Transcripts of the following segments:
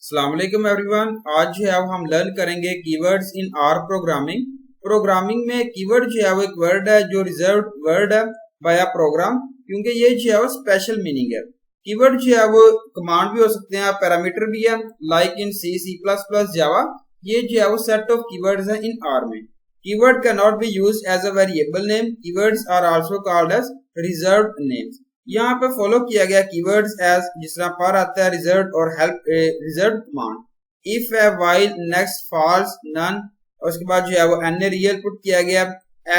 अस्सलाम वालेकुम एवरीवन। आज जो है वो हम लर्न करेंगे keywords in R programming. Programming में कीवर्ड जो है वो एक वर्ड है जो रिजर्व्ड वर्ड है बाय प्रोग्राम, क्योंकि ये जो है वो स्पेशल मीनिंग है। कीवर्ड जो है वो कमांड भी हो सकते हैं, पैरामीटर भी है, like in C, C plus plus, Java. ये जो है वो सेट ऑफ कीवर्ड्स है इन आर में। Keyword can not be used as a variable name. Keywords are also called as reserved names. यहाँ पे फॉलो किया गया कीवर्ड्स एज जिस तरह पर आता है रिजर्व और हेल्प रिजर्व कमांड, इफ है, व्हाइल, नेक्स्ट, फॉल्स, नन, और उसके बाद जो है वो एन रियल पुट किया गया,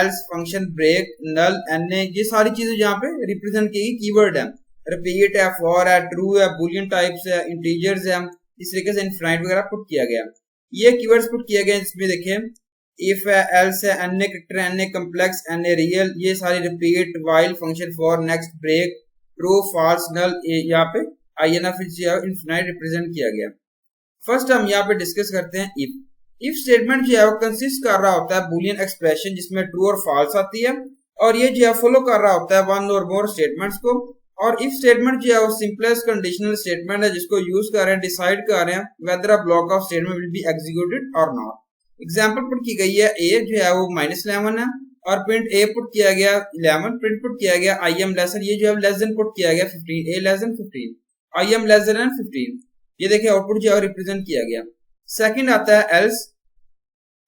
एल्स, फंक्शन, ब्रेक, नल, एन, ये सारी चीजें यहाँ पे रिप्रेजेंट की कीवर्ड है। रिपीट है, फॉर है, ट्रू है, बुलियन टाइप्स है, इंटीजर्स है, इस तरीके से इनफाइनाइट वगैरह पुट किया गया। ये कीवर्ड्स पुट किए गए जिसमें देखें इफ है, एल्स है, N character, N complex, N real, ये सारी repeat, while, function, for, next, break, true, false, null, यहाँ पे INF इनफिनाइट रिप्रेजेंट किया गया। फर्स्ट हम यहाँ पे डिस्कस करते हैं इफ स्टेटमेंट जो है वो कंसिस्ट कर रहा होता है बुलियन एक्सप्रेशन जिसमें ट्रू और फॉल्स आती है, और ये जो है फॉलो कर रहा होता है वन और मोर स्टेटमेंट्स को। और इफ स्टेटमेंट जो है वो सिंपलेस्ट कंडीशनल स्टेटमेंट है जिसको यूज कर रहे हैं, डिसाइड कर रहे हैं weather a block of statement will be executed और नॉट। एग्जाम्पल पुट की गई है, ए जो है वो -11 है और प्रिंट ए पुट किया गया 11, प्रिंट पुट किया गया आई एम लेस, ये जो है लेस देन पुट किया गया 15, A less than 15, I am less than 15। ये देखिए आउटपुट जो है रिप्रेजेंट किया गया। सेकंड आता है एल्स।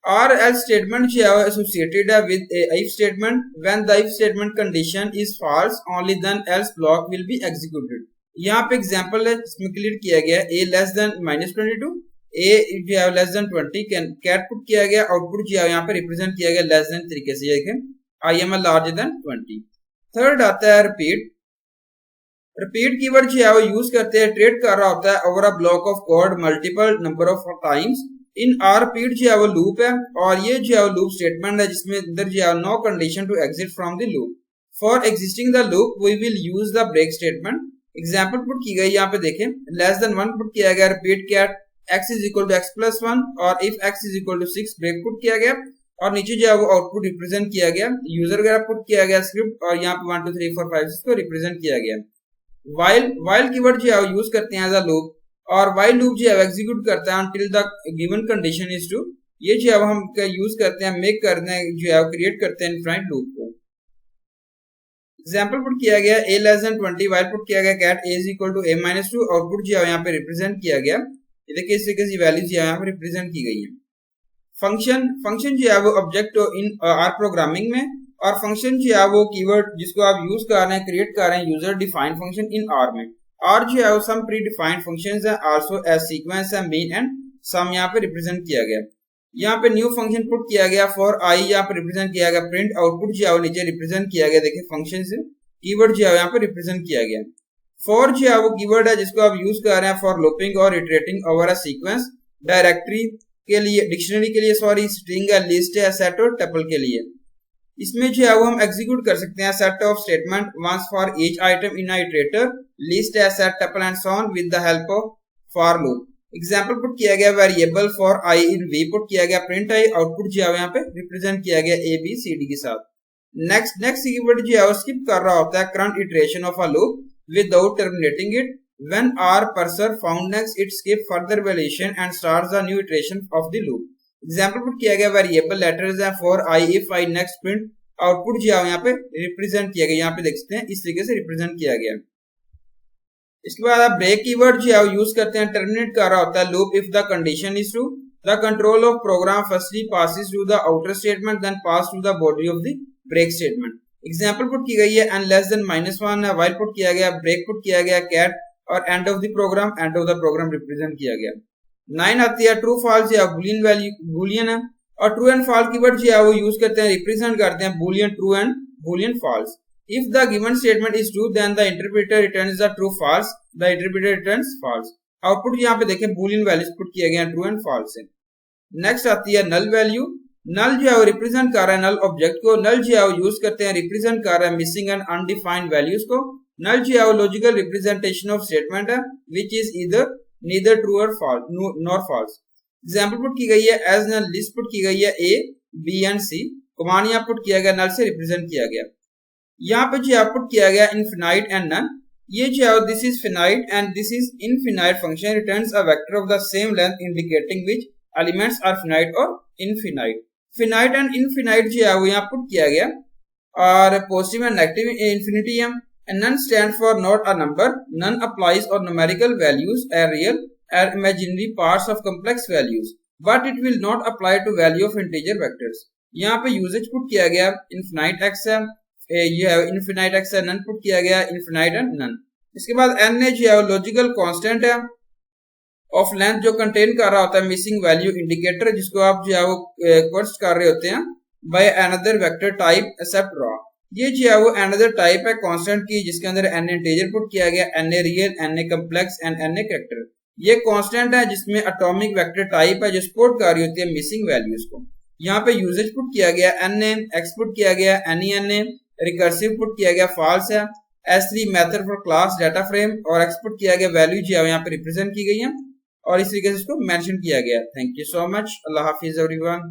और एल्स स्टेटमेंट जो है एसोसिएटेड है with if statement. When the if statement condition is false only then else block will be executed. यहाँ पे एग्जांपल है जिसमें क्लियर किया गया ए लेस देन -22, ए जो है लेस देन 20, कैट पुट किया गया, आउटपुट जो है यहाँ पे रिप्रेजेंट किया गया लेस देन तरीके से, देखें I am larger than 20। Third आता है रिपीट। रिपीट कीवर्ड जो है वो यूज करते हैं, ट्रेड कर रहा होता है over a block of code multiple number of times. In are repeat जो है वो लूप है, और ये जो है वो लूप स्टेटमेंट है जिसमें अंदर जो है no condition to exit from the loop. For existing the loop we will use the break statement. Example put की गई, यहाँ पे देखें लेस देन 1 पुट किया गया, repeat cat x is equal to x plus 1, और if x is equal to 6 break put किया गया, और नीचे जो है वो आउटपुट रिप्रेजेंट किया गया, यूजर वगैरह पुट किया गया स्क्रिप्ट, और यहाँ पे 1 2 3 4 5 6 को रिप्रेजेंट किया गया। वाइल कीवर्ड जो है यूज करते हैं एज अ लूप, और वाइल लूप जो है एग्जीक्यूट करता है until the given condition is true। ये जो है हम यूज करते हैं, मेक करते हैं, जो है क्रिएट करते हैं इनफाइनाइट लूप को। एग्जाम्पल पुट किया गया a less than 20, while put किया गया cat a is equal to a minus 2, output जो है यहाँ पे रिप्रेजेंट किया गया। देखिए इस तरीके से वैल्यूज यहाँ पे रिप्रेजेंट की गई है। फंक्शन जो है वो ऑब्जेक्ट इन आर प्रोग्रामिंग में, और फंक्शन जो है वो कीवर्ड जिसको आप यूज कर रहे हैं, क्रिएट कर रहे हैं user defined function in R में। आर जो है वो सम प्री डिफाइंड फंक्शंस है, आल्सो एज सीक्वेंस है, मीन एंड सम यहाँ पे रिप्रेजेंट किया गया। यहाँ पे न्यू फंक्शन पुट किया गया, फॉर आई यहाँ पे रिप्रेजेंट किया गया, प्रिंट, आउटपुट जो है वो नीचे रिप्रेजेंट किया गया। देखिए फंक्शन से कीवर्ड जो है यहाँ पे रिप्रेजेंट किया गया। फॉर जो है वो कीवर्ड है जिसको आप यूज कर रहे हैं फॉर लूपिंग और iterating over a sequence. Directory के लिए, डिक्शनरी के लिए, सॉरी, स्ट्रिंग है, लिस्ट है, सेट और टपल के लिए। इसमें जो है वो हम एग्जीक्यूट कर सकते हैं set of statement once for each item in iterator, list है, set, tuple and so on with the help of for loop. Example put किया गया, variable for I in V put किया गया, प्रिंट आई, आउटपुट जो है यहाँ पे represent किया गया ए बी सी डी के साथ। नेक्स्ट कीवर्ड जो है वो स्किप कर रहा होता है current iteration of a loop without terminating it. When r cursor found next, it skip further evaluation and starts a new iteration of the loop. Example put किया गया, variable letters है for I, if I, next, print, output जो है यहाँ पे represent किया गया, यहाँ पे देख सकते हैं इस तरीके से रिप्रेजेंट किया गया। इसके बाद आप ब्रेक कीवर्ड जो है यूज करते हैं, टर्मिनेट कर रहा होता है loop if the condition is true, the control of program firstly passes to the outer statement then pass to the body of the break statement। Example put की गई है एन लेस देन -1 है, while put किया गया, break put किया गया, cat, और end of the program represent किया गया। 9 आती है ट्रू फॉल्स या बुलियन वैल्यू, बुलियन है, और ट्रू एंड फॉल्स कीवर्ड जो है वो यूज करते हैं, रिप्रेजेंट करते हैं boolean true and boolean false. If the given statement is true then the interpreter returns the true, false the interpreter returns false. Output यहाँ पे देखें बुलियन वैल्यूज पुट किए गए ट्रू एंड फॉल्स से। नेक्स्ट आती है नल वैल्यू। नल जो है वो रिप्रेजेंट कर रहा है नल ऑब्जेक्ट को, नल जो है वो यूज करते हैं रिप्रेजेंट कर रहा है मिसिंग एंड अनडिफाइंड वैल्यूज को। नल जो है वो लॉजिकल रिप्रेजेंटेशन ऑफ स्टेटमेंट है which is either neither true और false nor false. Example put की गई है एज नल, लिस्ट पुट की गई है A B and C, command यहाँ पुट किया गया, नल से रिप्रेजेंट किया गया। यहाँ पे जो पुट किया गया इनफिनाइट एंड नन। ये जो है this is finite and this is infinite function returns a vector of the same length indicating which elements are finite और इनफिनाइट। फिनाइट एंड इनफिनाइट जो है वो यहाँ पुट किया गया और पॉजिटिव एंड नेगेटिव इंफिनिटी है। None stand for not a number, none applies or numerical values are real or imaginary parts of complex values, but it will not apply to value of integer vectors। यहाँ पे usage put किया गया infinite x है, ये है infinite x है, none put किया गया इनफिनाइट एंड नन। इसके बाद एन जो है लॉजिकल कांस्टेंट है ऑफ लेंथ जो कंटेन कर रहा होता है मिसिंग वैल्यू इंडिकेटर, जिसको आप जो है वो क्वेस्ट कर रहे होते हैं by another vector type except raw. ये जो है वो अनदर टाइप है कांस्टेंट की जिसके अंदर एन इंटीजर पुट किया गया, an real, an complex and an character. ये कांस्टेंट है जिसमें एटॉमिक वेक्टर टाइप है जो सपोर्ट कर रही होती है मिसिंग वैल्यूज को। यहाँ पे यूजेज पुट किया गया एन एक्स पुट किया गया एन रिकर्सिव पुट किया गया फॉल्स है, S3 method for class data frame और एक्स पुट किया गया वैल्यू जो है यहाँ पे रिप्रेजेंट की गई है और इस तरीके से इसको मेंशन किया गया। Thank you so much, Allah Hafiz everyone.